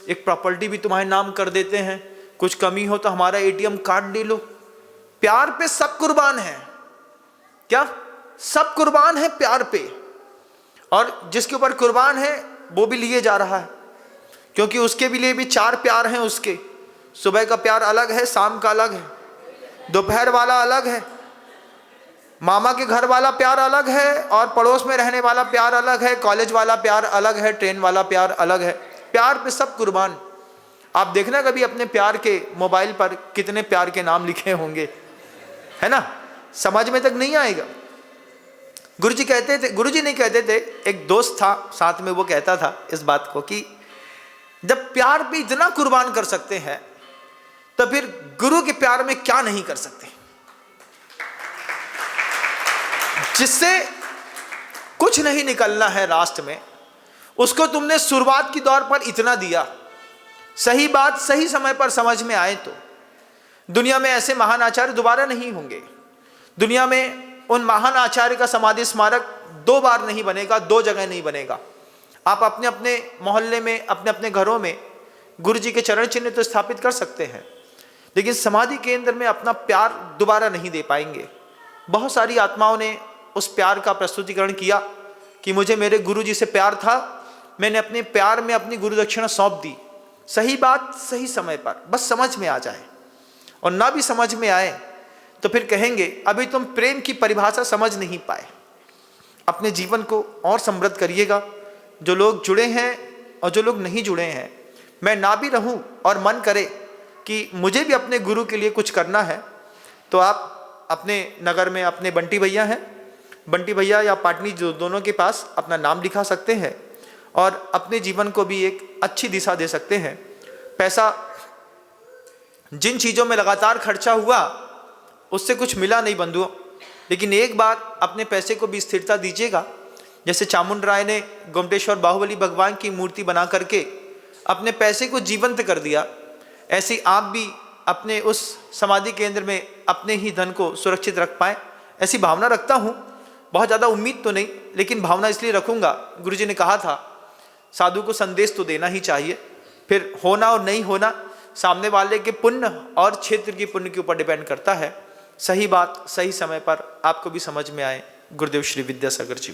एक प्रॉपर्टी भी तुम्हारे नाम कर देते हैं, कुछ कमी हो तो हमारा एटीएम कार्ड ले लो। प्यार पे सब कुर्बान है। क्या सब कुर्बान है प्यार पे? और जिसके ऊपर कुर्बान है वो भी लिए जा रहा है, क्योंकि उसके भी लिए भी 4 प्यार हैं उसके। सुबह का प्यार अलग है, शाम का अलग है, दोपहर वाला अलग है, मामा के घर वाला प्यार अलग है, और पड़ोस में रहने वाला प्यार अलग है, कॉलेज वाला प्यार अलग है, ट्रेन वाला प्यार अलग है। प्यार पे सब कुर्बान। आप देखना कभी अपने प्यार के मोबाइल पर कितने प्यार के नाम लिखे होंगे, है ना, समझ में तक नहीं आएगा। गुरुजी कहते थे, गुरुजी नहीं कहते थे, एक दोस्त था साथ में, वो कहता था इस बात को कि जब प्यार पे इतना कुर्बान कर सकते हैं तो फिर गुरु के प्यार में क्या नहीं कर सकते। जिससे कुछ नहीं निकलना है लास्ट में, उसको तुमने शुरुआत की दौर पर इतना दिया, सही बात सही समय पर समझ में आए तो दुनिया में ऐसे महान आचार्य दोबारा नहीं होंगे। दुनिया में उन महान आचार्य का समाधि स्मारक 2 बार नहीं बनेगा, 2 जगह नहीं बनेगा। आप अपने अपने मोहल्ले में, अपने अपने घरों में गुरु जी के चरण चिन्ह तो स्थापित कर सकते हैं, लेकिन समाधि केंद्र में अपना प्यार दोबारा नहीं दे पाएंगे। बहुत सारी आत्माओं ने उस प्यार का प्रस्तुतिकरण किया कि मुझे मेरे गुरु जी से प्यार था, मैंने अपने प्यार में अपनी गुरु दक्षिणा सौंप दी। सही बात सही समय पर, बस समझ में आ जाए। और ना भी समझ में आए तो फिर कहेंगे अभी तुम प्रेम की परिभाषा समझ नहीं पाए। अपने जीवन को और समृद्ध करिएगा। जो लोग जुड़े हैं और जो लोग नहीं जुड़े हैं, मैं ना भी रहूं और मन करे कि मुझे भी अपने गुरु के लिए कुछ करना है, तो आप अपने नगर में अपने बंटी भैया हैं, बंटी भैया या पाटनी जो दोनों के पास अपना नाम लिखा सकते हैं और अपने जीवन को भी एक अच्छी दिशा दे सकते हैं। पैसा जिन चीज़ों में लगातार खर्चा हुआ उससे कुछ मिला नहीं बंधुओं, लेकिन एक बार अपने पैसे को भी स्थिरता दीजिएगा। जैसे चामुंड राय ने गोमटेश्वर बाहुबली भगवान की मूर्ति बना करके अपने पैसे को जीवंत कर दिया, ऐसे आप भी अपने उस समाधि केंद्र में अपने ही धन को सुरक्षित रख पाए, ऐसी भावना रखता हूँ। बहुत ज़्यादा उम्मीद तो नहीं, लेकिन भावना इसलिए रखूँगा, गुरुजी ने कहा था साधु को संदेश तो देना ही चाहिए। फिर होना और नहीं होना सामने वाले के पुण्य और क्षेत्र की पुण्य के ऊपर डिपेंड करता है। सही बात सही समय पर आपको भी समझ में आए। गुरुदेव श्री विद्यासागर जी।